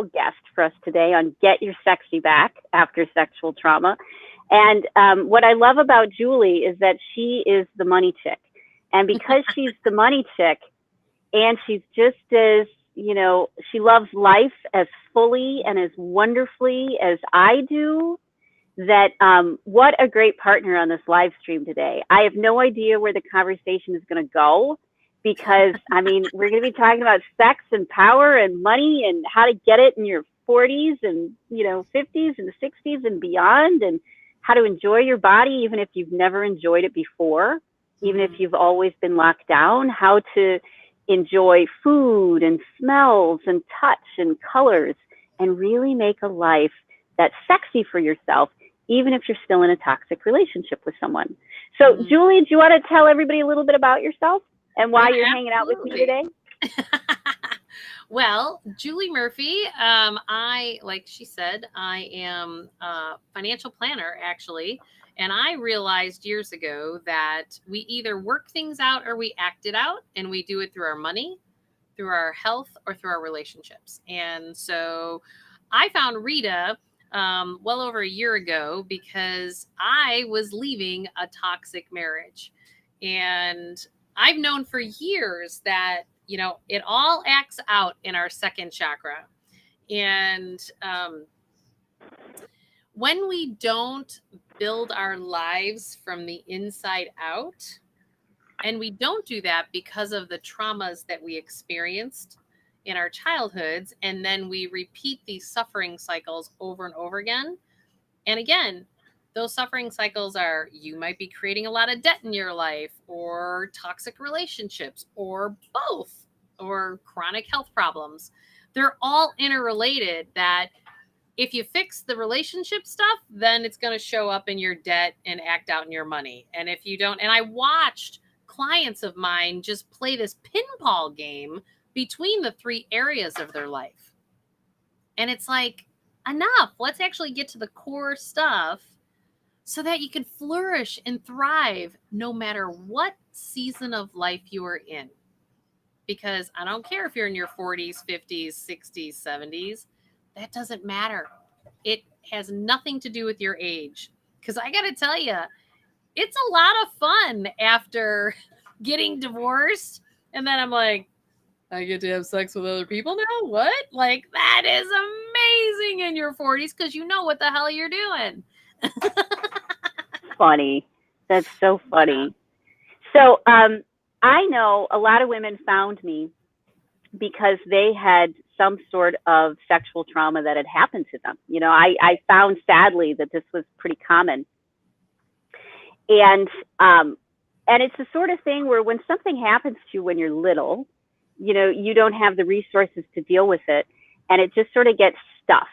guest for us today on Get Your Sexy Back After Sexual Trauma. And what I love about Julie is that she is the money chick. And because she's the money chick and she's just as, she loves life as fully and as wonderfully as I do, that what a great partner on this live stream today. I have no idea where the conversation is going to go because, we're going to be talking about sex and power and money and how to get it in your 40s and, 50s and 60s and beyond, and how to enjoy your body even if you've never enjoyed it before, even if you've always been locked down, how to enjoy food and smells and touch and colors and really make a life that's sexy for yourself, even if you're still in a toxic relationship with someone. So, Julie, do you want to tell everybody a little bit about yourself and why you're hanging out with me today? Well, Julie Murphy, like she said, I am a financial planner, actually. And I realized years ago that we either work things out or we act it out, and we do it through our money, through our health, or through our relationships. And so I found Rita well over a year ago because I was leaving a toxic marriage. And I've known for years that it all acts out in our second chakra. And when we don't build our lives from the inside out, and we don't do that because of the traumas that we experienced in our childhoods, and then we repeat these suffering cycles over and over again. And again, those suffering cycles are, you might be creating a lot of debt in your life, or toxic relationships, or both, or chronic health problems. They're all interrelated, that if you fix the relationship stuff, then it's going to show up in your debt and act out in your money. And if you don't, and I watched clients of mine just play this pinball game between the three areas of their life. And it's like, enough. Let's actually get to the core stuff so that you can flourish and thrive no matter what season of life you are in. Because I don't care if you're in your 40s, 50s, 60s, 70s. That doesn't matter. It has nothing to do with your age. Because I got to tell you, it's a lot of fun after getting divorced. And then I'm like, I get to have sex with other people now? What? Like, that is amazing in your 40s because you know what the hell you're doing. Funny. That's so funny. So I know a lot of women found me because they had some sort of sexual trauma that had happened to them. I found sadly that this was pretty common. And it's the sort of thing where when something happens to you when you're little, you don't have the resources to deal with it. And it just sort of gets stuffed.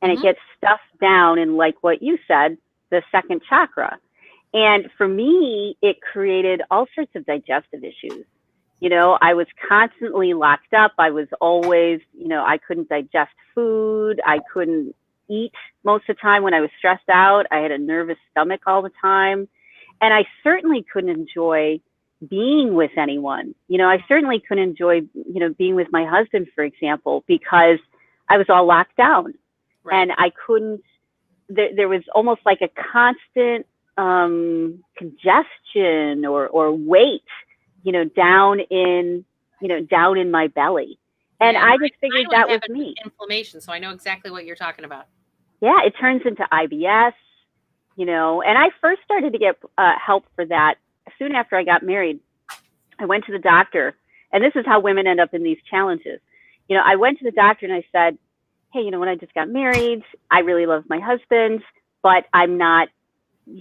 And it gets stuffed down in, like what you said, the second chakra. And for me, it created all sorts of digestive issues. I was constantly locked up. I was always, I couldn't digest food. I couldn't eat most of the time when I was stressed out. I had a nervous stomach all the time. And I certainly couldn't enjoy being with anyone. I certainly couldn't enjoy, being with my husband, for example, because I was all locked down. Right. And I couldn't, there was almost like a constant congestion or weight, down in my belly. And I just figured that was me. Inflammation. So I know exactly what you're talking about. Yeah, it turns into IBS, and I first started to get help for that soon after I got married. I went to the doctor, and this is how women end up in these challenges. I went to the doctor and I said, hey, when I just got married, I really love my husband, but I'm not,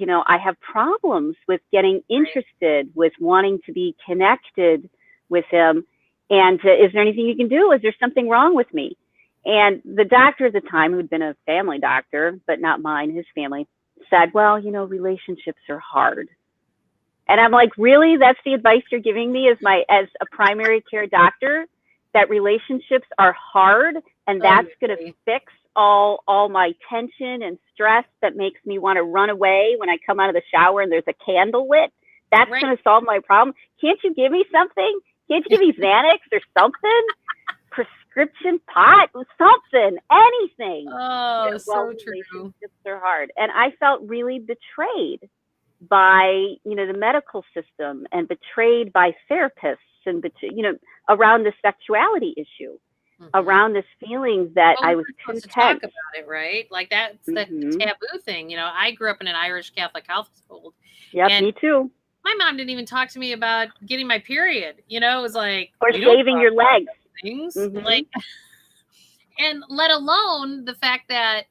I have problems with getting interested, with wanting to be connected with him. And is there anything you can do? Is there something wrong with me? And the doctor at the time, who'd been a family doctor, but not mine, his family, said, well, relationships are hard. And I'm like, really? That's the advice you're giving me as a primary care doctor, that relationships are hard, and that's going to fix all my tension and stress that makes me want to run away when I come out of the shower and there's a candle lit? That's going to solve my problem. Can't you give me something? Can't you give me Xanax or something? prescription pot, something, anything. Oh, so true. Relationships are hard. And I felt really betrayed by, the medical system and betrayed by therapists and, around the sexuality issue, around this feeling that I was too too to talk tense. about it, right? Like that's the taboo thing. I grew up in an Irish Catholic household. Yep, me too. My mom didn't even talk to me about getting my period. It was like, or shaving your legs. Things like, and let alone the fact that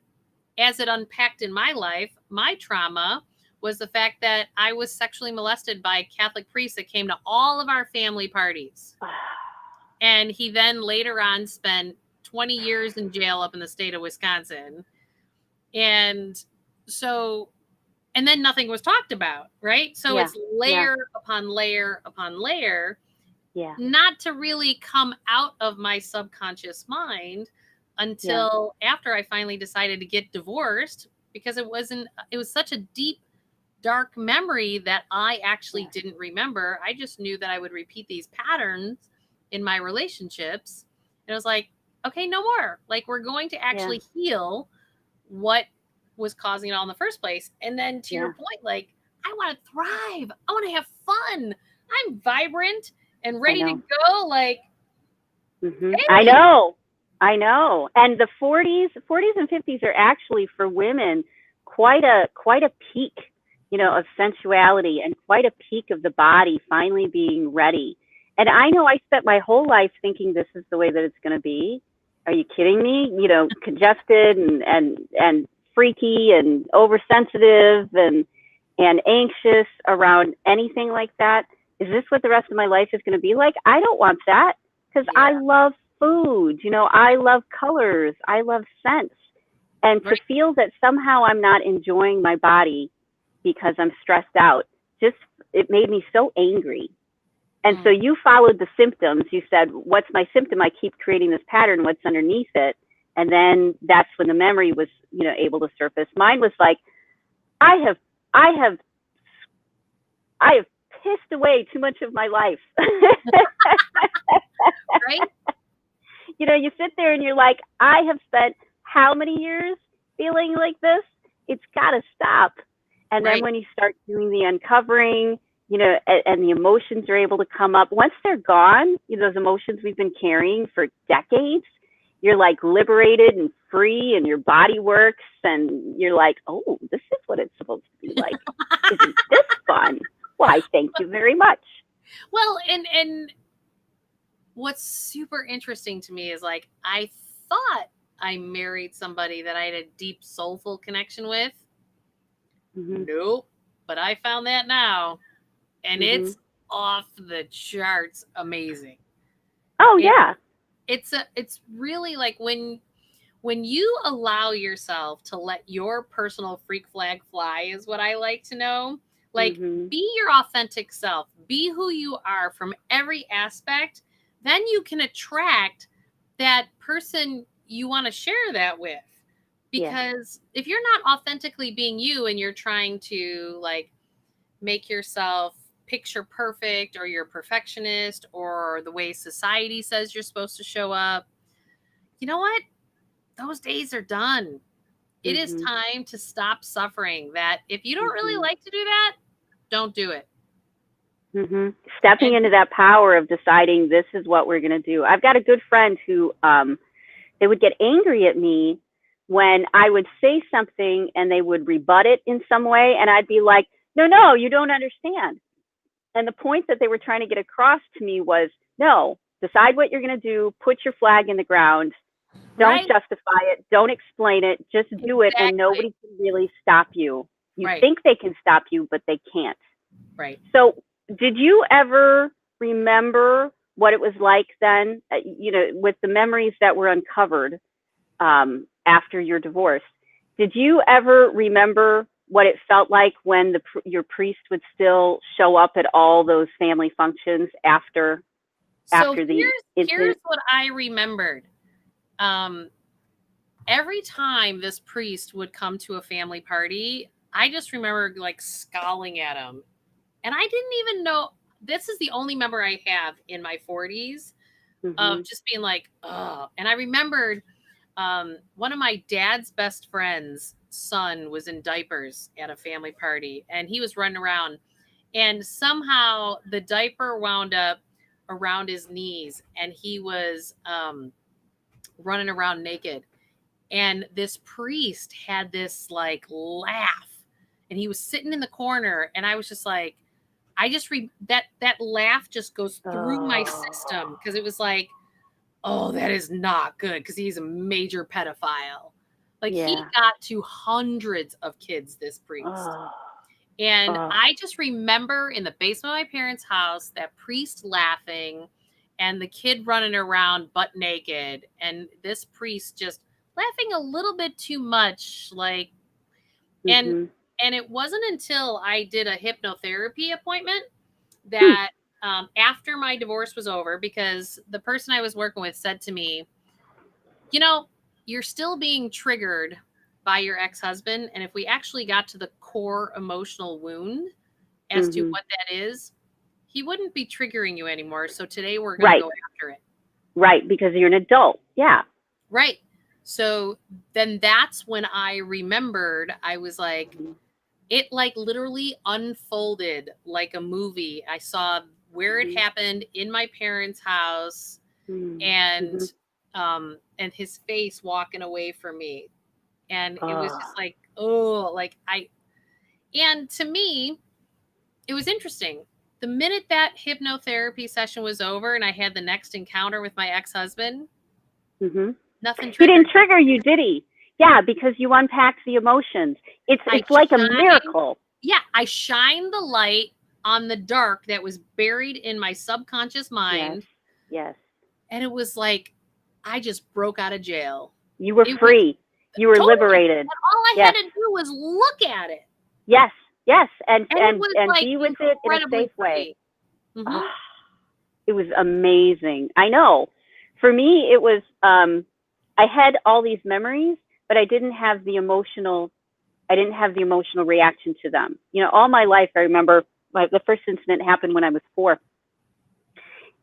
as it unpacked in my life, my trauma was the fact that I was sexually molested by a Catholic priest that came to all of our family parties. And he then later on spent 20 years in jail up in the state of Wisconsin. And so, and then nothing was talked about, right? So it's layer upon layer upon layer. Yeah. Not to really come out of my subconscious mind until after I finally decided to get divorced, because it was such a deep, dark memory that I actually didn't remember. I just knew that I would repeat these patterns in my relationships. And I was like, okay, no more. Like, we're going to actually heal what was causing it all in the first place. And then to your point, like, I want to thrive. I want to have fun. I'm vibrant and ready to go. Like, I know. And the 40s and 50s are actually for women quite a peak, of sensuality and quite a peak of the body finally being ready. And I know I spent my whole life thinking this is the way that it's going to be. Are you kidding me? Congested and freaky and oversensitive and anxious around anything like that. Is this what the rest of my life is going to be like? I don't want that, because I love food. I love colors. I love scents. And to feel that somehow I'm not enjoying my body because I'm stressed out, it made me so angry. And so you followed the symptoms. You said, what's my symptom? I keep creating this pattern. What's underneath it? And then that's when the memory was, able to surface. Mine was like, I have pissed away too much of my life. Right? You sit there and you're like, I have spent how many years feeling like this? It's got to stop. And then when you start doing the uncovering, and the emotions are able to come up, once they're gone, those emotions we've been carrying for decades, you're like liberated and free, and your body works, and you're like, oh, this is what it's supposed to be like. Isn't this fun? Why, thank you very much. Well, and what's super interesting to me is, like, I thought I married somebody that I had a deep, soulful connection with. Nope. But I found that now. And it's off the charts amazing. Oh, yeah. It's really like when you allow yourself to let your personal freak flag fly, is what I like to know. Like, be your authentic self, be who you are from every aspect. Then you can attract that person you want to share that with. Because if you're not authentically being you, and you're trying to, like, make yourself picture perfect, or you're a perfectionist, or the way society says you're supposed to show up, you know what? Those days are done. It is time to stop suffering. That if you don't really like to do that, don't do it. Stepping into that power of deciding this is what we're going to do. I've got a good friend who they would get angry at me when I would say something and they would rebut it in some way, and I'd be like, no, you don't understand. And the point that they were trying to get across to me was, no, decide what you're going to do, put your flag in the ground, don't justify it, don't explain it, just do it, and nobody can really stop you. You think they can stop you, but they can't. Right. So did you ever remember what it was like then, with the memories that were uncovered after your divorce? Did you ever remember what it felt like when your priest would still show up at all those family functions after the incident? Here's what I remembered. Every time this priest would come to a family party, I just remember, like, scowling at him. And I didn't even know, this is the only memory I have in my 40s of just being like, oh. And I remembered one of my dad's best friends' son was in diapers at a family party, and he was running around, and somehow the diaper wound up around his knees, and he was running around naked. And this priest had this like laugh, and he was sitting in the corner, and I was just like, that laugh just goes through my system, because it was like, oh, that is not good, because he's a major pedophile. Like, he got to hundreds of kids, this priest. And I just remember in the basement of my parents' house, that priest laughing and the kid running around butt naked, and this priest just laughing a little bit too much. Like, and it wasn't until I did a hypnotherapy appointment that after my divorce was over, because the person I was working with said to me, you know, you're still being triggered by your ex-husband. And if we actually got to the core emotional wound as to what that is, he wouldn't be triggering you anymore. So today we're going to go after it. Right. Because you're an adult. Yeah. Right. So then that's when I remembered, I was like, it like literally unfolded like a movie. I saw where it happened in my parents' house, and his face walking away from me. And it was just like, oh, like and to me, it was interesting. The minute that hypnotherapy session was over and I had the next encounter with my ex-husband, nothing triggered. He didn't trigger you, did he? Yeah, because you unpacked the emotions. It's like a miracle. Yeah, I shined the light on the dark that was buried in my subconscious mind. Yes. And it was like, I just broke out of jail. You were free. You were liberated. And all I had to do was look at it. Yes. And like be with it in a safe way. It was amazing. I know. For me, it was, I had all these memories, but I didn't have the emotional reaction to them. You know, all my life, I remember the first incident happened when I was 4.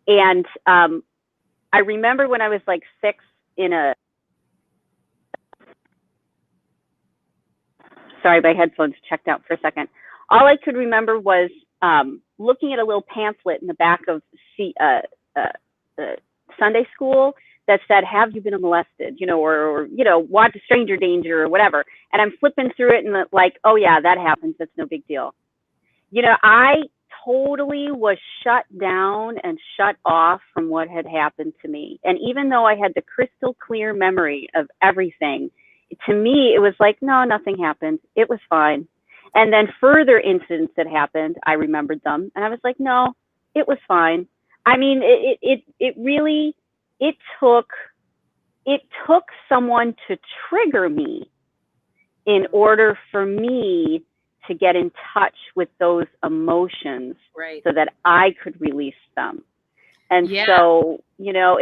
And I remember when I was like 6 sorry, my headphones checked out for a second. All I could remember was looking at a little pamphlet in the back of Sunday school that said, have you been molested, you know, or you know, watch stranger danger or whatever. And I'm flipping through it and like, oh yeah, that happens. That's no big deal. You know, I totally was shut down and shut off from what had happened to me. And even though I had the crystal clear memory of everything, to me, it was like, no, nothing happened. It was fine. And then further incidents that happened, I remembered them. And I was like, no, it was fine. I mean, it really, it took someone to trigger me in order for me to get in touch with those emotions, so that I could release them. And so, you know,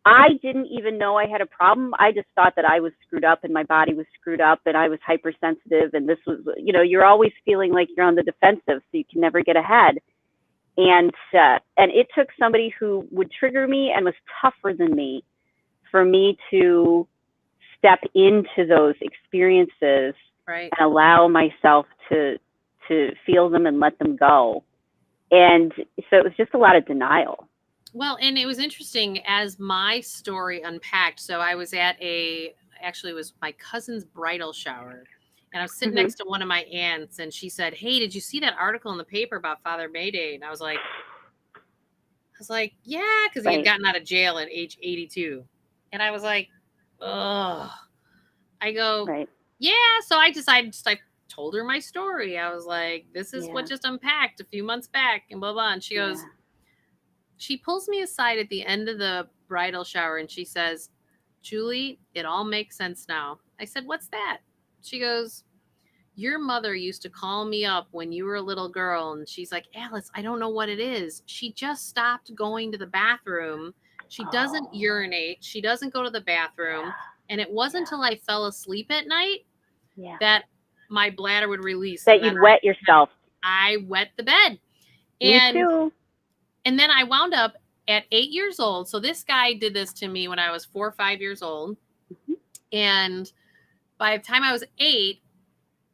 I didn't even know I had a problem. I just thought that I was screwed up and my body was screwed up and I was hypersensitive. And this was, you know, you're always feeling like you're on the defensive, so you can never get ahead. And it took somebody who would trigger me and was tougher than me for me to step into those experiences and allow myself to feel them and let them go. And so it was just a lot of denial. Well, and it was interesting as my story unpacked. So I was at actually it was my cousin's bridal shower, and I was sitting next to one of my aunts, and she said, hey, did you see that article in the paper about Father Mayday? And I was like, yeah, because he had gotten out of jail at age 82. And I was like, ugh. I go, yeah. So I decided, I told her my story. I was like, this is what just unpacked a few months back, and blah, blah. And she goes, she pulls me aside at the end of the bridal shower and she says, Julie, it all makes sense now. I said, what's that? She goes, your mother used to call me up when you were a little girl. And she's like, Alice, I don't know what it is. She just stopped going to the bathroom. She doesn't urinate. She doesn't go to the bathroom. And it wasn't until I fell asleep at night that my bladder would release. That you'd wet yourself. I wet the bed. Me too. And then I wound up at 8 years old, so this guy did this to me when I was 4 or 5 years old. Mhm. And by the time I was 8,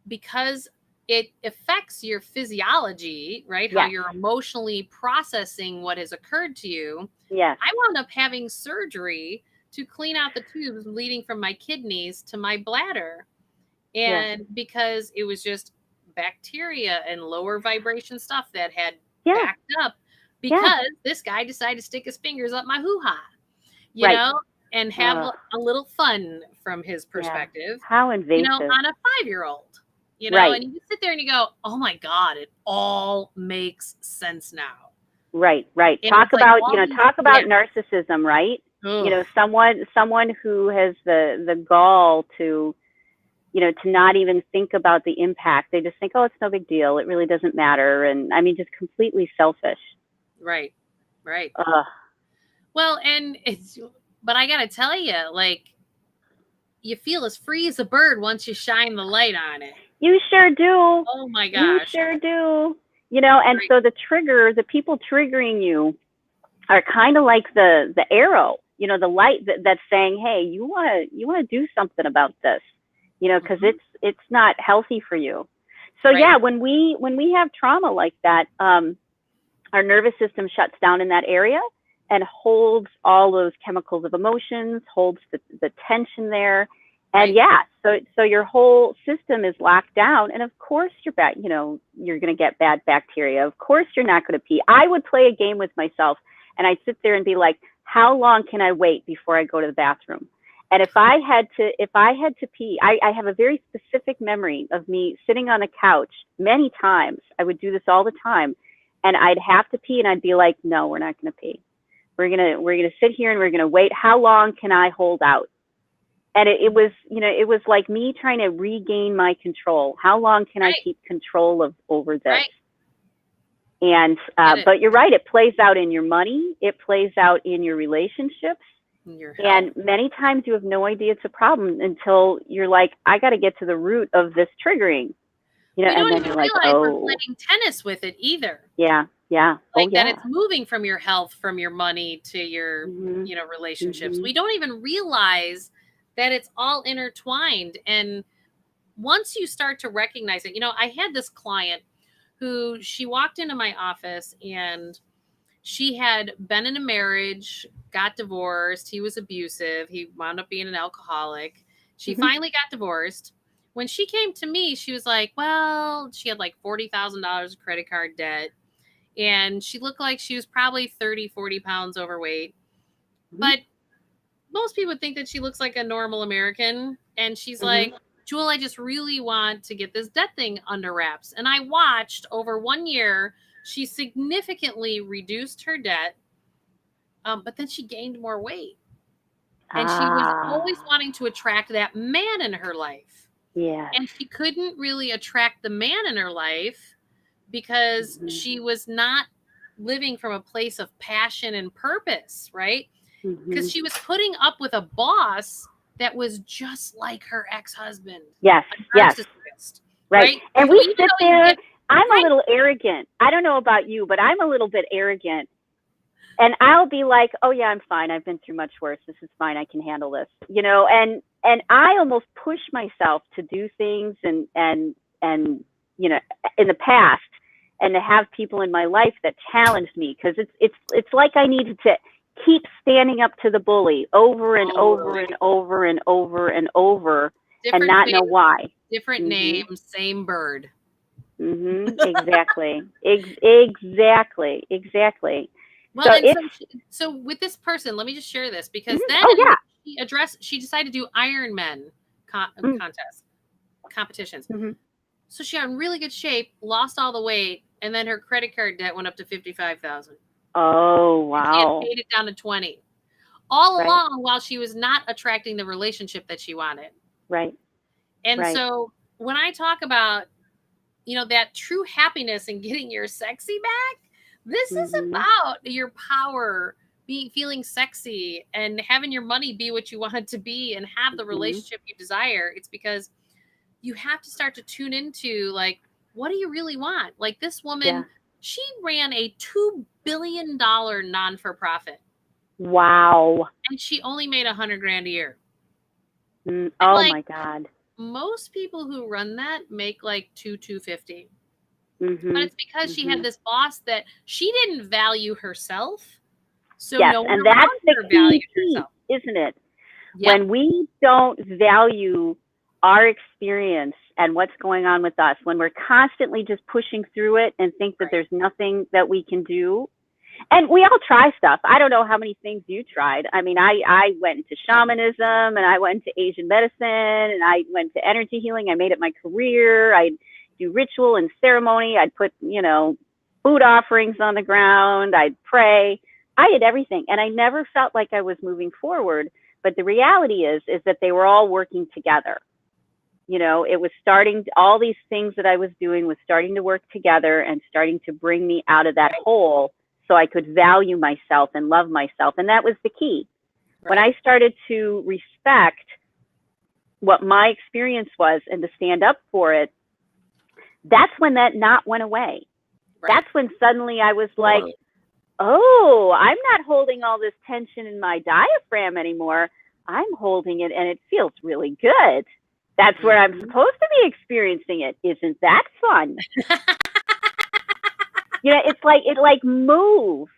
because it affects your physiology, right? How Yes. you're emotionally processing what has occurred to you. Yes. I wound up having surgery to clean out the tubes leading from my kidneys to my bladder. Yes. And because it was just bacteria and lower vibration stuff that had Yeah. backed up Yeah. because this guy decided to stick his fingers up my hoo-ha, you Right. know, and have Ugh. a little fun from his Yeah. perspective, How you know, invasive. on a 5-year-old, you know, Right. and you sit there and you go, oh my God, it all makes sense now. Right. Right. And Talk it's like about, all these, talk yeah. about narcissism, right? Ugh. Someone who has the gall to, to not even think about the impact. They just think, oh, it's no big deal. It really doesn't matter. And I mean, just completely selfish. Right. Right. Ugh. Well, and but I got to tell you, like, you feel as free as a bird once you shine the light on it. You sure do. Oh my You gosh. sure do. And Right. so the people triggering you are kind of like the arrow, the light that's saying, hey, you want to do something about this, because it's not healthy for you. So Right. yeah, when we have trauma like that, our nervous system shuts down in that area and holds all those chemicals of emotions, holds the tension there. And Right. yeah, so your whole system is locked down. And of course you're you're going to get bad bacteria. Of course you're not going to pee. I would play a game with myself and I'd sit there and be like, how long can I wait before I go to the bathroom? And if I had to pee, I have a very specific memory of me sitting on the couch many times. I would do this all the time. And I'd have to pee and I'd be like, no, we're not going to pee. We're going to sit here and we're going to wait. How long can I hold out? And it was like me trying to regain my control. How long can I keep control over this? Right. And, but you're right. It plays out in your money. It plays out in your relationships. And many times you have no idea it's a problem until you're like, I got to get to the root of this triggering. You and don't then even you're like, realize we're oh, playing tennis with it either. Yeah. Yeah. Like that it's moving from your health, from your money to your, Mm-hmm. relationships. Mm-hmm. We don't even realize that it's all intertwined. And once you start to recognize it, I had this client who she walked into my office and she had been in a marriage, got divorced. He was abusive. He wound up being an alcoholic. She Mm-hmm. finally got divorced. When she came to me, she was like, well, she had like $40,000 of credit card debt. And she looked like she was probably 30, 40 pounds overweight. Mm-hmm. But most people would think that she looks like a normal American. And she's like, Jewel, I just really want to get this debt thing under wraps. And I watched over 1 year, she significantly reduced her debt. But then she gained more weight. And she was always wanting to attract that man in her life. Yeah. And she couldn't really attract the man in her life because she was not living from a place of passion and purpose, right? Because she was putting up with a boss that was just like her ex-husband. Yes. Yes. Right. And so we sit there. I'm a little arrogant. I don't know about you, but I'm a little bit arrogant. And I'll be like, oh yeah, I'm fine. I've been through much worse. This is fine. I can handle this, and I almost push myself to do things and, in the past, and to have people in my life that challenged me, because it's like I needed to keep standing up to the bully over and over and over and over and over, and not know why. Different name, same bird. Exactly. Exactly. Well, so with this person, let me just share this, because then she decided to do Ironman competitions. So she got in really good shape, lost all the weight, and then her credit card debt went up to $55,000. Oh, wow. She had paid it down to $20,000. All along while she was not attracting the relationship that she wanted. Right. And so when I talk about, that true happiness and getting your sexy back, this is about your power, feeling sexy and having your money be what you want it to be and have the relationship you desire. It's because you have to start to tune into, like, what do you really want? Like, this woman, She ran a $2 billion non-for-profit. Wow. And she only made $100,000 a year. Oh like, my God. Most people who run that make like $250. Mm-hmm. But it's because she had this boss that she didn't value herself. So Yes, no one and that's around the her valued key, herself. isn't it? Yep. When we don't value our experience and what's going on with us, when we're constantly just pushing through it and think that Right. there's nothing that we can do. And we all try stuff. I don't know how many things you tried. I mean, I went into shamanism, and I went to Asian medicine, and I went to energy healing. I made it my career. I'd do ritual and ceremony. I'd put, food offerings on the ground. I'd pray. I did everything. And I never felt like I was moving forward. But the reality is that they were all working together. It was all these things that I was doing was starting to work together and starting to bring me out of that hole, so I could value myself and love myself. And that was the key. Right. When I started to respect what my experience was and to stand up for it, that's when that knot went away. Right. That's when suddenly I was like, oh, I'm not holding all this tension in my diaphragm anymore. I'm holding it and it feels really good. That's where I'm supposed to be experiencing it. Isn't that fun? It's like it moved.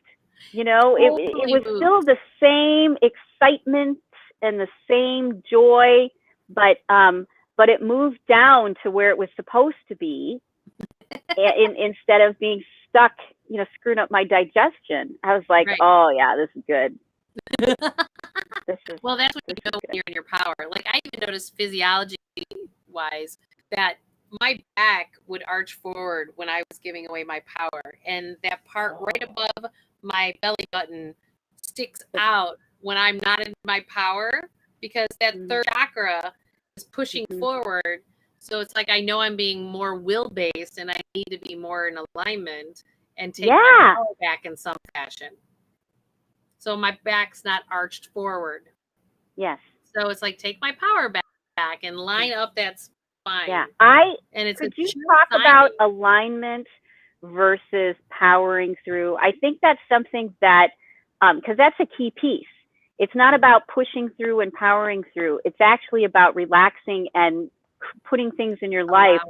It was still the same excitement and the same joy, but it moved down to where it was supposed to be, instead of being stuck, screwing up my digestion. I was like, oh yeah, this is good. Well, that's when you know when you're in your power. Like, I even noticed physiology-wise that my back would arch forward when I was giving away my power. And that part right above my belly button sticks out when I'm not in my power, because that third chakra is pushing forward. So it's like I know I'm being more will-based and I need to be more in alignment and take my power back in some fashion. So my back's not arched forward. Yes. So it's like, take my power back and line up that spine. Yeah. Could you talk about alignment versus powering through? I think that's something that, because that's a key piece. It's not about pushing through and powering through. It's actually about relaxing and putting things in your life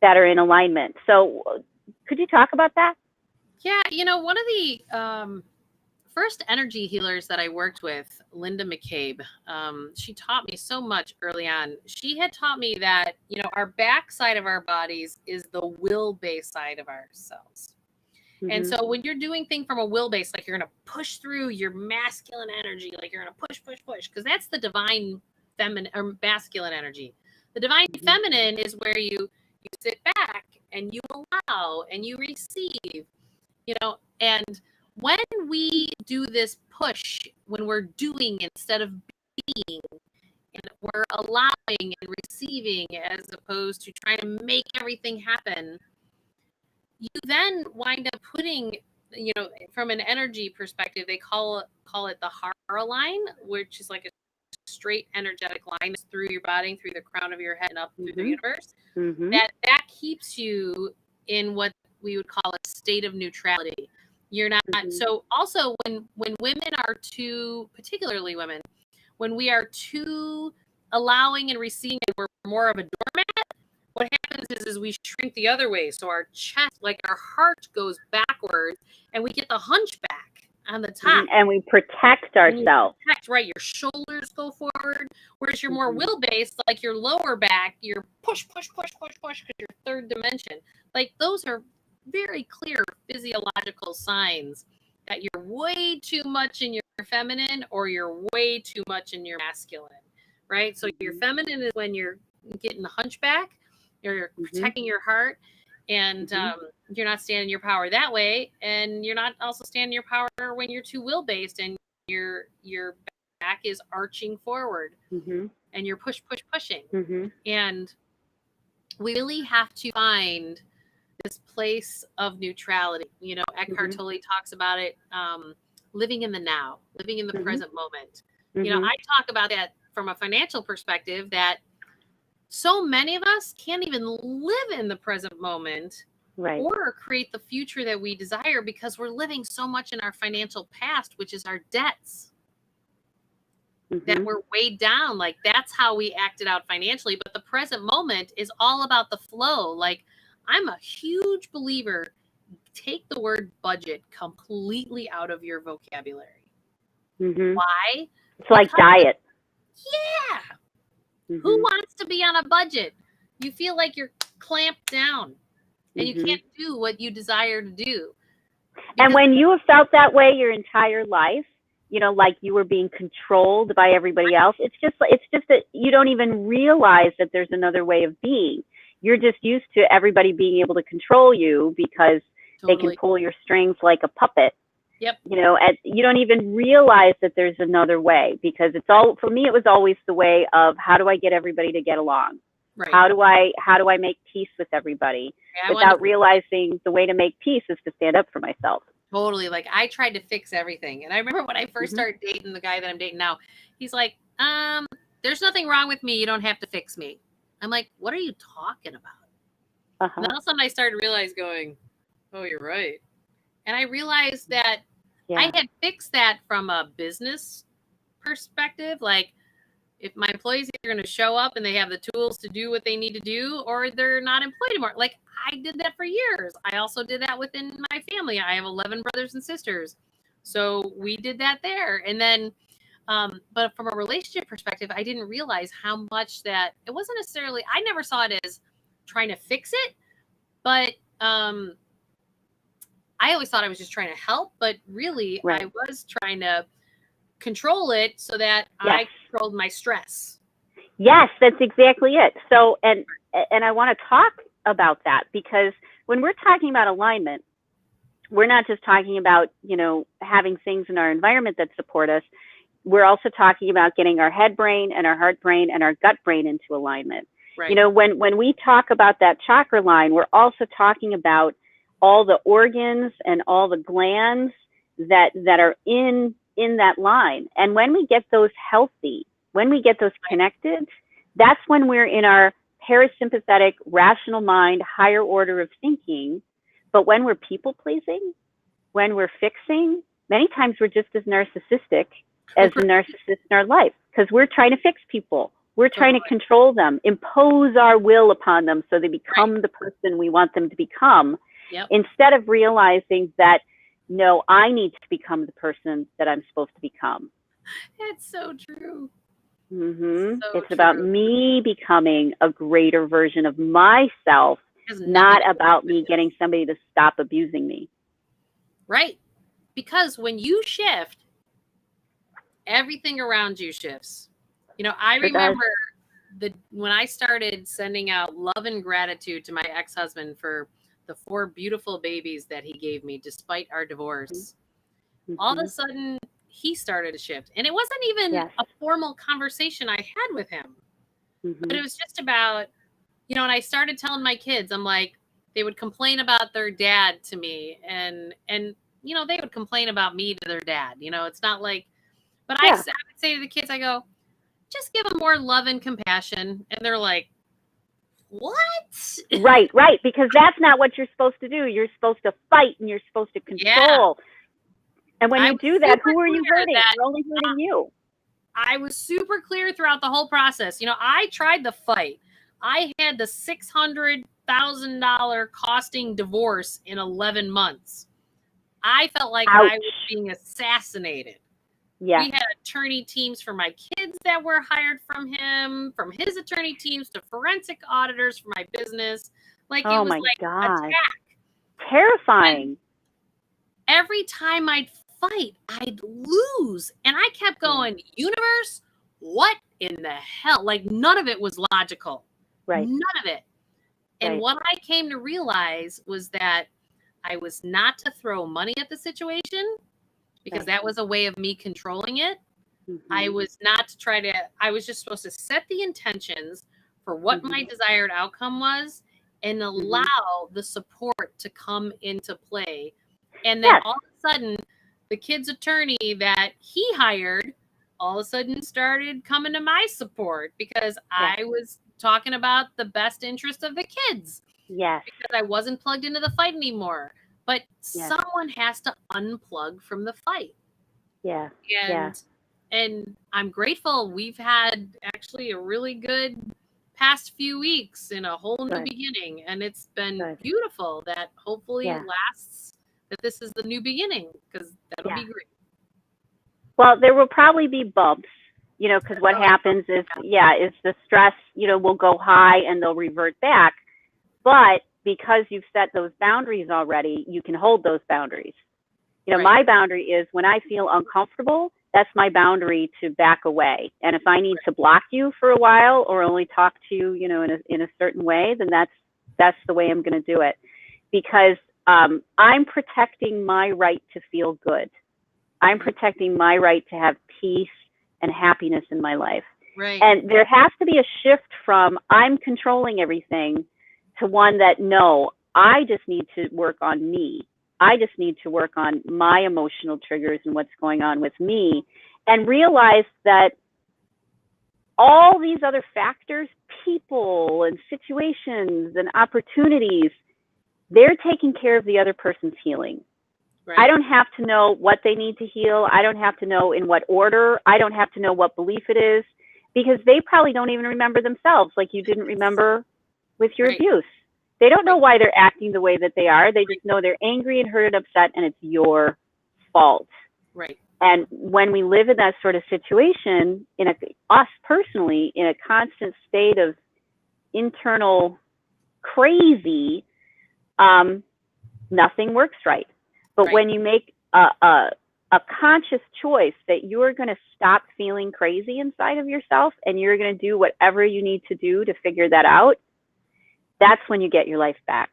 that are in alignment. So could you talk about that? Yeah. One of the first energy healers that I worked with, Linda McCabe, she taught me so much early on. She had taught me that, our back side of our bodies is the will-based side of ourselves. Mm-hmm. And so when you're doing things from a will-based, like you're going to push through your masculine energy, like you're going to push, because that's the divine feminine or masculine energy. The divine feminine is where you sit back and you allow and you receive, and when we do this push, when we're doing instead of being, and we're allowing and receiving as opposed to trying to make everything happen, you then wind up putting, from an energy perspective, they call it the Hara line, which is like a straight energetic line through your body, through the crown of your head and up through the universe. Mm-hmm. That keeps you in what we would call a state of neutrality. You're not. So also when women are too, particularly women, when we are too allowing and receiving and we're more of a doormat, what happens is we shrink the other way. So our chest, like our heart, goes backwards and we get the hunchback on the top. And we protect ourselves. Right. Your shoulders go forward. Whereas you're more will-based, like your lower back, you're push, because you're third dimension. Like those are very clear physiological signs that you're way too much in your feminine or you're way too much in your masculine, right? So your feminine is when you're getting the hunchback, you're protecting your heart, and you're not standing your power that way, and you're not also standing your power when you're too will-based and your back is arching forward and you're pushing. And we really have to find this place of neutrality. Eckhart Tolle talks about it, living in the now, living in the present moment. I talk about that from a financial perspective, that so many of us can't even live in the present moment Right. or create the future that we desire, because we're living so much in our financial past, which is our debts, that we're weighed down. Like, that's how we acted out financially. But the present moment is all about the flow. Like, I'm a huge believer, take the word budget completely out of your vocabulary. Why? It's like diet. Yeah. Who wants to be on a budget? You feel like you're clamped down and you can't do what you desire to do. And when you have felt that way your entire life, you know, like you were being controlled by everybody else, it's just that you don't even realize that there's another way of being. You're just used to everybody being able to control you because they can pull your strings like a puppet. Yep. You know, and you don't even realize that there's another way, because it's all, for me, it was always the way of, how do I get everybody to get along? Right. How do I make peace with everybody, without realizing the way to make peace is to stand up for myself. Totally. Like, I tried to fix everything. And I remember when I first started dating the guy that I'm dating now, he's like, there's nothing wrong with me. You don't have to fix me. I'm like, what are you talking about? And then all of a sudden I started to realize, going, oh, you're right. And I realized that I had fixed that from a business perspective. Like, if my employees are going to show up and they have the tools to do what they need to do, or they're not employed anymore. Like, I did that for years. I also did that within my family. I have 11 brothers and sisters. So we did that there. And then, but from a relationship perspective, I didn't realize how much that it wasn't necessarily, I never saw it as trying to fix it, but, I always thought I was just trying to help, but really I was trying to control it so that I controlled my stress. Yes, that's exactly it. So, and I want to talk about that, because when we're talking about alignment, we're not just talking about, you know, having things in our environment that support us. We're also talking about getting our head brain and our heart brain and our gut brain into alignment. Right. You know, when we talk about that chakra line, we're also talking about all the organs and all the glands that are in that line. And when we get those healthy, when we get those connected, that's when we're in our parasympathetic, rational mind, higher order of thinking. But when we're people pleasing, when we're fixing, many times we're just as narcissistic as the narcissist in our life, because we're trying to fix people. We're trying to control them, impose our will upon them so they become the person we want them to become. Instead of realizing that, no, I need to become the person that I'm supposed to become. It's so true. It's about me becoming a greater version of myself, not about me getting somebody to stop abusing me. Right. Because when you shift, everything around you shifts. You know, I remember when I started sending out love and gratitude to my ex-husband for the 4 beautiful babies that he gave me despite our divorce, all of a sudden he started to shift. And it wasn't even a formal conversation I had with him, but it was just about, you know, and I started telling my kids, I'm like, they would complain about their dad to me, and you know, they would complain about me to their dad. You know, it's not like, but I would say to the kids, I go, just give them more love and compassion. And they're like, what? Right, because that's not what you're supposed to do. You're supposed to fight and you're supposed to control. And when you do that, who are you hurting? You're only hurting you. I was super clear throughout the whole process. You know, I tried the fight. I had the $600,000 costing divorce in 11 months. I felt like I was being assassinated. We had attorney teams for my kids that were hired from him, from his attorney teams to forensic auditors for my business. Like, it was like attack. Terrifying. And every time I'd fight, I'd lose. And I kept going, universe, what in the hell? Like, none of it was logical. None of it. And what I came to realize was that I was not to throw money at the situation, because that was a way of me controlling it. I was not to try to, I was just supposed to set the intentions for what my desired outcome was, and allow the support to come into play. And then all of a sudden, the kid's attorney that he hired all of a sudden started coming to my support, because I was talking about the best interest of the kids. Yes. because I wasn't plugged into the fight anymore. But Yes. someone has to unplug from the fight. Yeah. And I'm grateful. We've had actually a really good past few weeks in a whole new beginning, and it's been beautiful. That hopefully lasts. That this is the new beginning, because that'll be great. Well, there will probably be bumps, because what happens is the stress, will go high and they'll revert back. But because you've set those boundaries already, you can hold those boundaries. My boundary is when I feel uncomfortable, that's my boundary to back away. And if I need to block you for a while or only talk to you, in a certain way, then that's the way I'm going to do it, because I'm protecting my right to feel good. I'm protecting my right to have peace and happiness in my life. Right. And there has to be a shift from I'm controlling everything to one that, no, I just need to work on me. I just need to work on my emotional triggers and what's going on with me, and realize that all these other factors, people and situations and opportunities, they're taking care of the other person's healing. Right. I don't have to know what they need to heal. I don't have to know in what order. I don't have to know what belief it is, because they probably don't even remember themselves, like you didn't remember with your abuse. They don't know why they're acting the way that they are. They just know they're angry and hurt and upset, and it's your fault. Right. And when we live in that sort of situation, us personally, in a constant state of internal crazy, nothing works right. But when you make a conscious choice that you're going to stop feeling crazy inside of yourself and you're going to do whatever you need to do to figure that out, that's when you get your life back,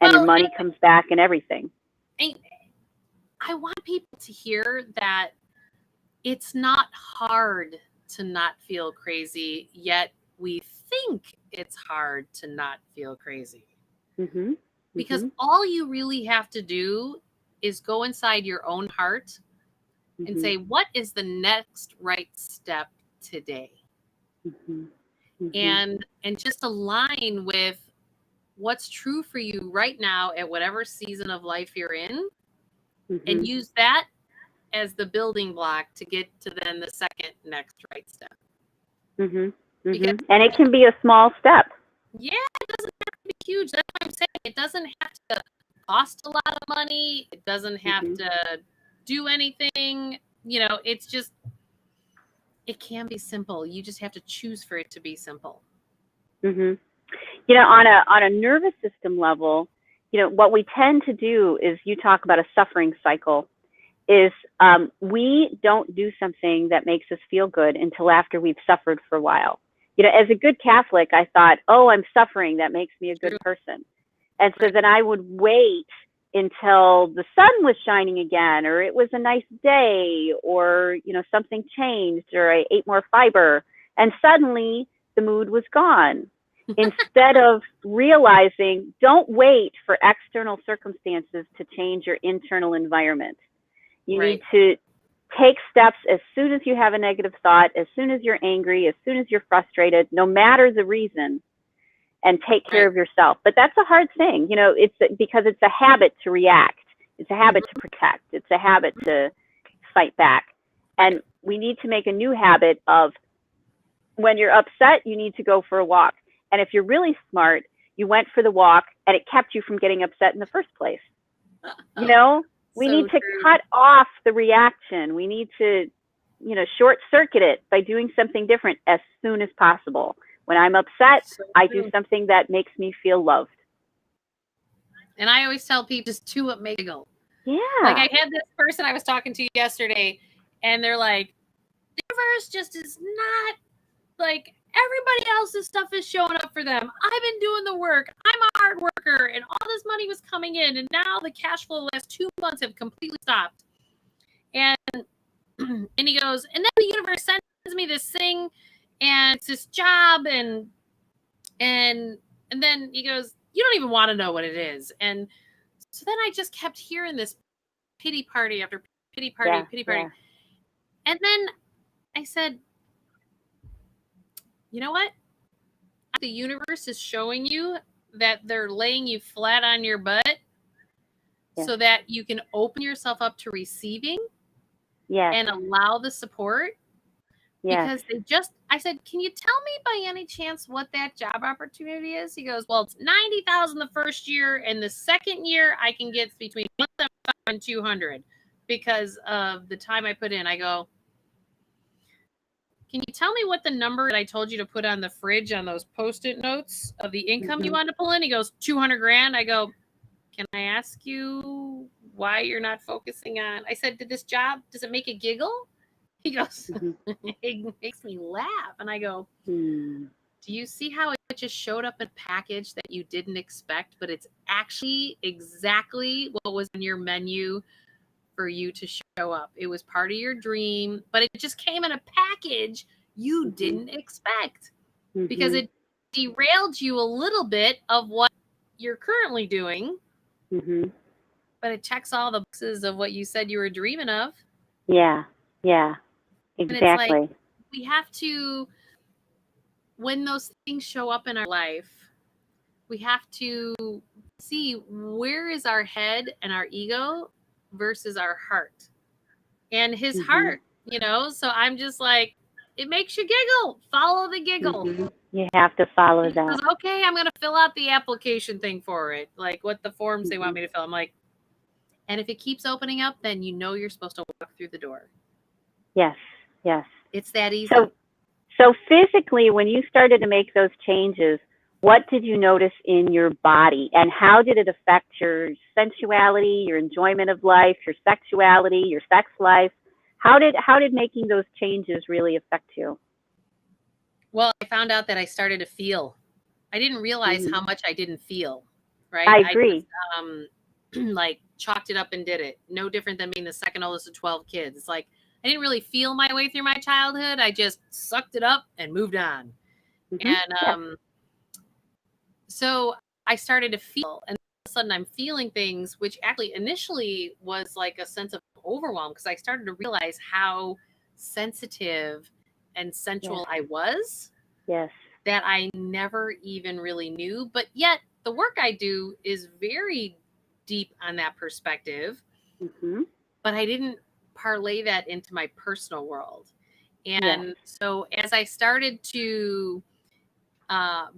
and your money comes back and everything. I want people to hear that it's not hard to not feel crazy, yet we think it's hard to not feel crazy. Mm-hmm. Because all you really have to do is go inside your own heart and say, what is the next right step today? And just align with what's true for you right now at whatever season of life you're in, and use that as the building block to get to then the second next right step. Because, and it can be a small step. Yeah, it doesn't have to be huge. That's what I'm saying. It doesn't have to cost a lot of money. It doesn't have to do anything. It's just, it can be simple. You just have to choose for it to be simple. On a nervous system level, what we tend to do is, you talk about a suffering cycle, is we don't do something that makes us feel good until after we've suffered for a while. As a good Catholic, I thought, oh, I'm suffering, that makes me a good person. And so then I would wait until the sun was shining again, or it was a nice day, or, something changed, or I ate more fiber, and suddenly the mood was gone. Instead of realizing, don't wait for external circumstances to change your internal environment. You need to take steps as soon as you have a negative thought, as soon as you're angry, as soon as you're frustrated, no matter the reason, and take care of yourself. But that's a hard thing. It's because it's a habit to react. It's a habit to protect. It's a habit to fight back. And we need to make a new habit of, when you're upset, you need to go for a walk. And if you're really smart, you went for the walk and it kept you from getting upset in the first place. We need to cut off the reaction. We need to, short circuit it by doing something different as soon as possible. When I'm upset, I do something that makes me feel loved. And I always tell people, just do what makes you giggle. Yeah. Like, I had this person I was talking to yesterday, and they're like, the universe just is not like, everybody else's stuff is showing up for them. I've been doing the work. I'm a hard worker, and all this money was coming in, and now the cash flow the last 2 months have completely stopped. And he goes, and then the universe sends me this thing, and it's this job, and then he goes, you don't even want to know what it is. And so then I just kept hearing this pity party after pity party, pity party. Yeah. And then I said, you know what? The universe is showing you that they're laying you flat on your butt so that you can open yourself up to receiving and allow the support. Because I said, can you tell me by any chance what that job opportunity is? He goes, well, it's $90,000 the first year, and the second year I can get between 175 and 200 because of the time I put in. I go, can you tell me what the number that I told you to put on the fridge on those Post-it notes of the income you want to pull in? He goes, 200 grand. I go, can I ask you why you're not focusing on? I said, does it make a giggle? He goes, it makes me laugh. And I go, do you see how it just showed up in a package that you didn't expect, but it's actually exactly what was on your menu for you to show up? It was part of your dream, but it just came in a package you didn't expect because it derailed you a little bit of what you're currently doing, but it checks all the boxes of what you said you were dreaming of. Yeah. Exactly. And it's like, we have to, when those things show up in our life, we have to see where is our head and our ego versus our heart. And his heart, so I'm just like, it makes you giggle. Follow the giggle. You have to follow He that. goes, okay, I'm going to fill out the application thing for it. Like what the forms they want me to fill. I'm like, and if it keeps opening up, then you're supposed to walk through the door. Yes. It's that easy. So physically, when you started to make those changes, what did you notice in your body, and how did it affect your sensuality, your enjoyment of life, your sexuality, your sex life? How did making those changes really affect you? Well, I found out that I started to feel. I didn't realize how much I didn't feel. Right? I agree. I just, like chalked it up and did it. No different than being the second oldest of 12 kids. It's like I didn't really feel my way through my childhood. I just sucked it up and moved on. And so I started to feel, and all of a sudden I'm feeling things, which actually initially was like a sense of overwhelm because I started to realize how sensitive and sensual I was. Yes. That I never even really knew. But yet the work I do is very deep on that perspective. But I didn't parlay that into my personal world. And so as I started to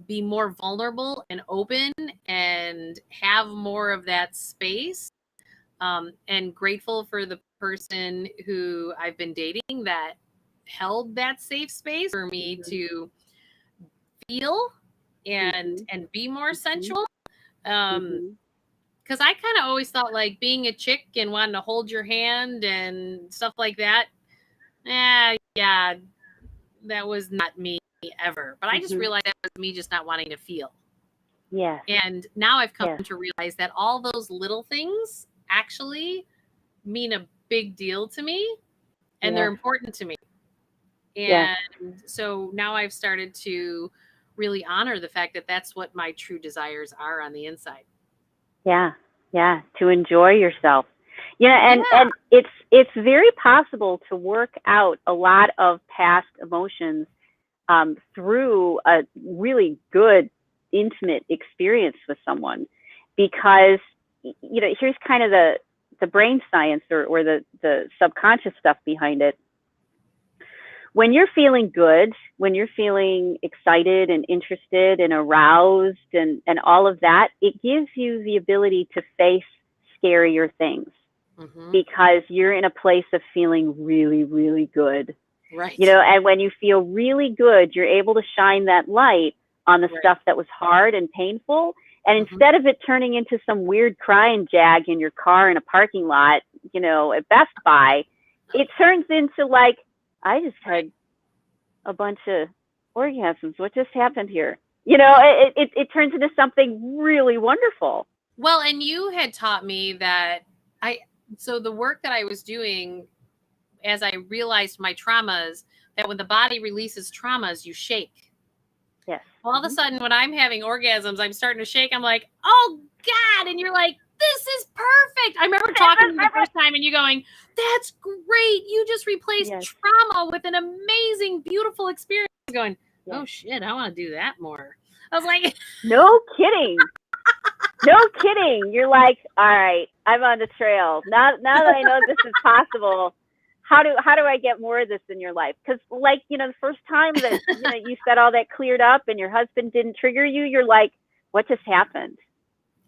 be more vulnerable and open and have more of that space, and grateful for the person who I've been dating that held that safe space for me to feel and be more sensual. Because I kind of always thought like being a chick and wanting to hold your hand and stuff like that. That was not me ever. But I just realized that was me just not wanting to feel. Yeah. And now I've come to realize that all those little things actually mean a big deal to me, and they're important to me. And so now I've started to really honor the fact that that's what my true desires are on the inside. Yeah, to enjoy yourself. And it's very possible to work out a lot of past emotions through a really good, intimate experience with someone, because here's kind of the brain science or the subconscious stuff behind it. When you're feeling good, when you're feeling excited and interested and aroused and all of that, it gives you the ability to face scarier things because you're in a place of feeling really, really good. Right. And when you feel really good, you're able to shine that light on the stuff that was hard and painful. And instead of it turning into some weird crying jag in your car in a parking lot, at Best Buy, it turns into like, I just had a bunch of orgasms. What just happened here? It turns into something really wonderful. Well, and you had taught me that so the work that I was doing as I realized my traumas, that when the body releases traumas, you shake. Yes. All of a sudden, when I'm having orgasms, I'm starting to shake. I'm like, oh God. And you're like, this is perfect. I remember talking to you the first time and you going, that's great. You just replaced trauma with an amazing, beautiful experience. Going, oh shit, I want to do that more. I was like, no kidding. No kidding. You're like, all right, I'm on the trail. Now that I know this is possible, how do I get more of this in your life? Because like, you know, the first time that, you know, you said all that cleared up and your husband didn't trigger you, you're like, what just happened?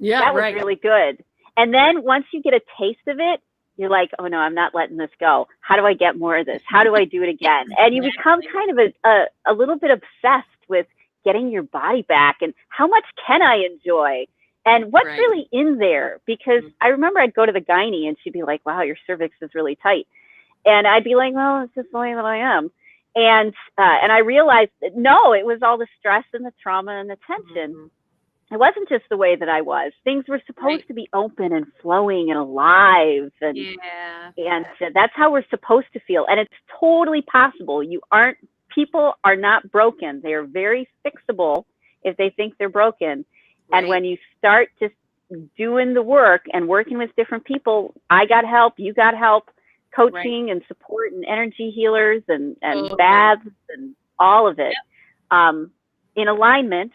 yeah, that was really good. And then once you get a taste of it, you're like, oh no, I'm not letting this go. How do I get more of this? How do I do it again? And you become kind of a little bit obsessed with getting your body back and how much can I enjoy? And what's really in there? Because I remember I'd go to the gynae and she'd be like, wow, your cervix is really tight. And I'd be like, well, it's just the way that I am. And I realized that, no, it was all the stress and the trauma and the tension. It wasn't just the way that I was. Things were supposed to be open and flowing and alive. And, and that's how we're supposed to feel. And it's totally possible. People are not broken. They are very fixable if they think they're broken. And when you start just doing the work and working with different people, I got help, you got help, coaching and support and energy healers and baths and all of it in alignment,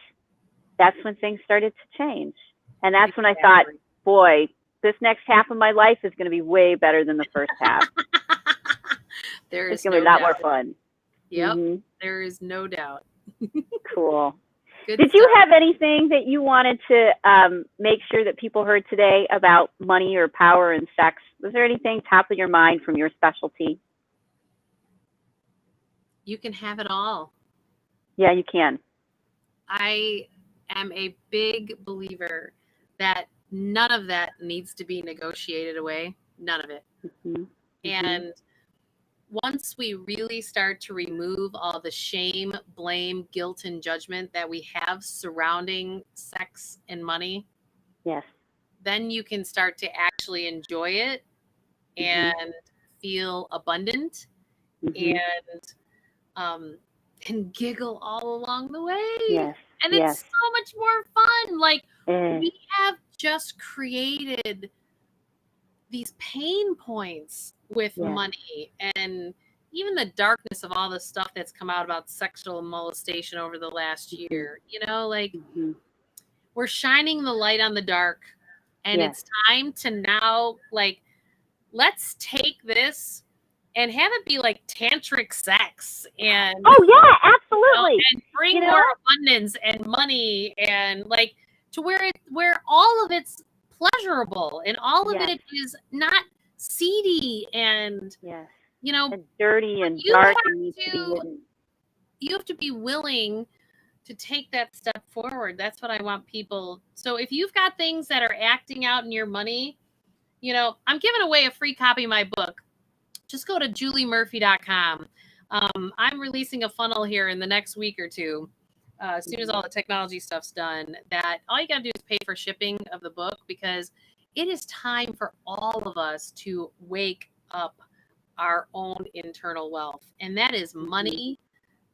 that's when things started to change. And that's when I thought, boy, this next half of my life is going to be way better than the first half. It's going to be a lot more fun. Yep, there is no doubt. Cool. Did you have anything that you wanted to make sure that people heard today about money or power and sex? Was there anything top of your mind from your specialty? You can have it all. Yeah, you can. I am a big believer that none of that needs to be negotiated away. None of it. And once we really start to remove all the shame, blame, guilt, and judgment that we have surrounding sex and money, then you can start to actually enjoy it and feel abundant and giggle all along the way. And it's so much more fun. Like we have just created these pain points with money and even the darkness of all the stuff that's come out about sexual molestation over the last year, you know, like we're shining the light on the dark and it's time to now, like, let's take this and have it be like tantric sex and absolutely, you know, and bring more abundance and money and like to where all of it's pleasurable and all of it is not seedy and you know and dirty and dark and needs to be hidden. You have to be willing to take that step forward. That's what I want people. So if you've got things that are acting out in your money, you know, I'm giving away a free copy of my book. Just go to juliemurphy.com. I'm releasing a funnel here in the next week or two. As soon as all the technology stuff's done, that all you got to do is pay for shipping of the book, because it is time for all of us to wake up our own internal wealth. And that is money.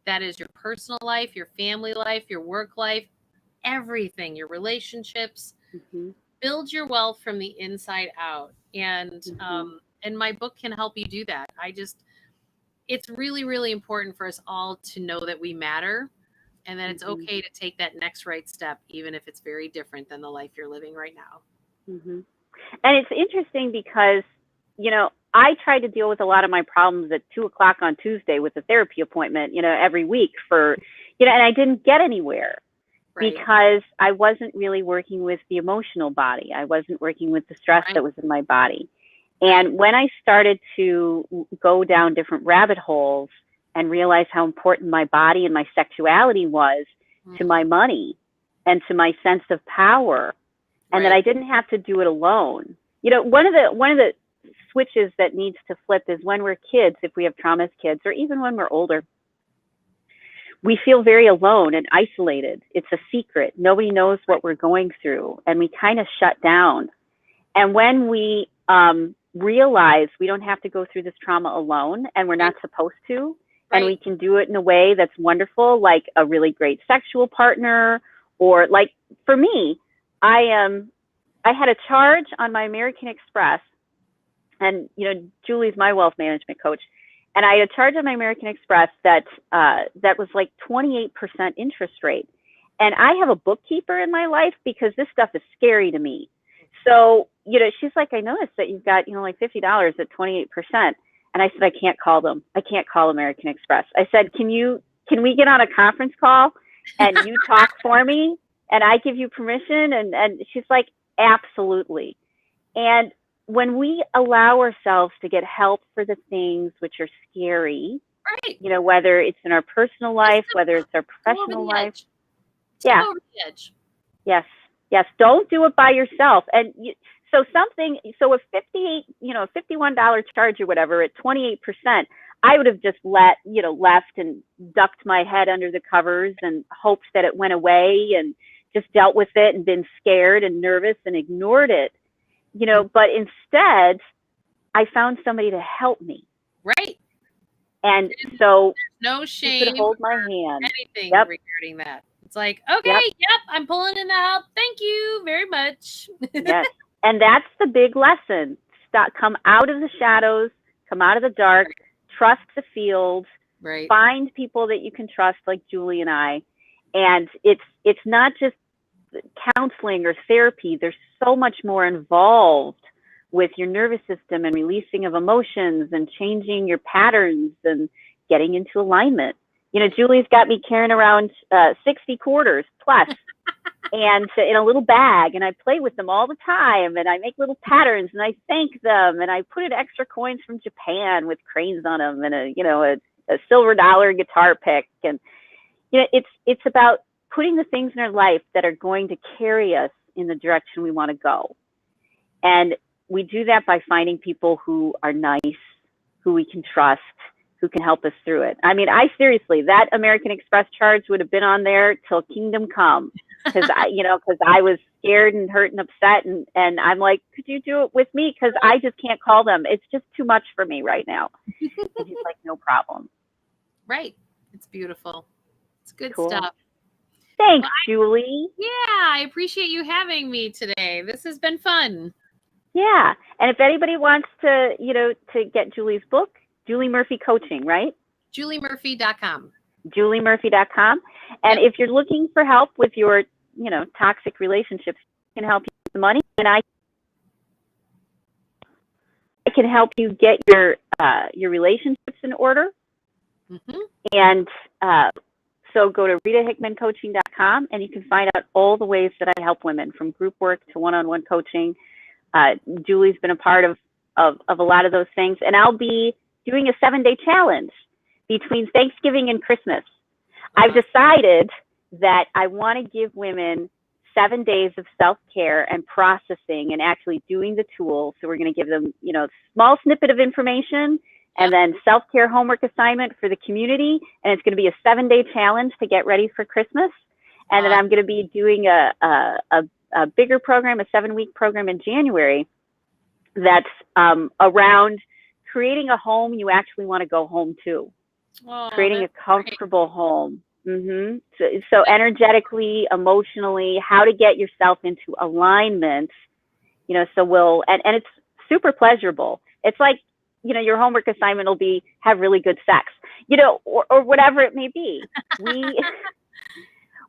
That is your personal life, your family life, your work life, everything, your relationships. Build your wealth from the inside out. And my book can help you do that. It's really, really important for us all to know that we matter and that it's okay to take that next right step, even if it's very different than the life you're living right now. And it's interesting because, you know, I try to deal with a lot of my problems at 2:00 on Tuesday with a therapy appointment, you know, every week for, you know, and I didn't get anywhere because I wasn't really working with the emotional body. I wasn't working with the stress that was in my body. And when I started to go down different rabbit holes and realize how important my body and my sexuality was to my money and to my sense of power, and that I didn't have to do it alone. You know, one of the switches that needs to flip is when we're kids, if we have trauma as kids, or even when we're older, we feel very alone and isolated. It's a secret. Nobody knows what we're going through, and we kind of shut down. And when we realize we don't have to go through this trauma alone, and we're not supposed to, and we can do it in a way that's wonderful, like a really great sexual partner, or like for me, I had a charge on my American Express, and you know, Julie's my wealth management coach, And I had a charge on my American Express that was like 28% interest rate. And I have a bookkeeper in my life because this stuff is scary to me. So, she's like, I noticed that you've got, like $50 at 28%. And I said, I can't call them. I can't call American Express. I said, can we get on a conference call and you talk for me and I give you permission? And she's like, absolutely. And when we allow ourselves to get help for the things which are scary, right? Whether it's in our personal life, whether it's our professional life. Yeah. Over the edge. Yes. Yes. Don't do it by yourself. And so a $51 charge or whatever at 28%, I would have just left and ducked my head under the covers and hoped that it went away and just dealt with it and been scared and nervous and ignored it. But instead, I found somebody to help me. Right. And so no shame. You could hold my hand. Anything regarding that. It's like, okay, yep, I'm pulling in the help. Thank you very much. Yes. And that's the big lesson. Come out of the shadows, come out of the dark, trust the field, right. Find people that you can trust, like Julie and I. And it's not just counseling or therapy. There's so much more involved with your nervous system and releasing of emotions and changing your patterns and getting into alignment. Julie's got me carrying around 60 quarters plus and in a little bag, and I play with them all the time, and I make little patterns and I thank them, and I put in extra coins from Japan with cranes on them and a silver dollar guitar pick. And it's about putting the things in our life that are going to carry us in the direction we want to go. And we do that by finding people who are nice, who we can trust, who can help us through it. I mean, that American Express charge would have been on there till kingdom come, because I was scared and hurt and upset, and I'm like, could you do it with me? Because I just can't call them. It's just too much for me right now. And he's like, no problem. Right. It's beautiful. It's good cool stuff. Thanks, Julie. I appreciate you having me today. This has been fun. Yeah. And if anybody wants to, to get Julie's book, Julie Murphy Coaching, right? JulieMurphy.com. JulieMurphy.com. And if you're looking for help with your, toxic relationships, I can help you with the money, and I can help you get your relationships in order. Mm-hmm. And so go to RitaHickmanCoaching.com, and you can find out all the ways that I help women, from group work to one-on-one coaching. Julie's been a part of a lot of those things, and I'll be doing a 7-day challenge between Thanksgiving and Christmas. I've decided that I want to give women 7 days of self-care and processing and actually doing the tools. So we're going to give them, small snippet of information and then self-care homework assignment for the community. And it's going to be a 7-day challenge to get ready for Christmas. And then I'm going to be doing a bigger program, a 7-week program in January that's around creating a home you actually want to go home to. Creating a comfortable home. Mm-hmm. So energetically, emotionally, how to get yourself into alignment, and it's super pleasurable. It's like, your homework assignment will be have really good sex, or whatever it may be.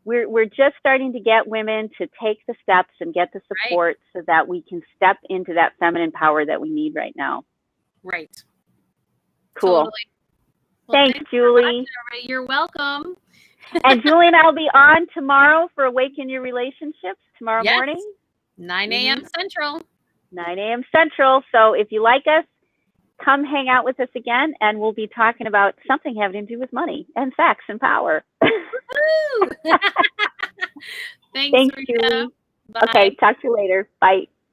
We're just starting to get women to take the steps and get the support so that we can step into that feminine power that we need right now. Right. Cool. Totally. Well, thanks, Julie. You're welcome. And Julie and I will be on tomorrow for Awaken Your Relationships tomorrow morning. 9 a.m. Central. 9 a.m. Central. So if you like us, come hang out with us again, and we'll be talking about something having to do with money and sex and power. Thanks, Julie. Bye. Okay, talk to you later. Bye.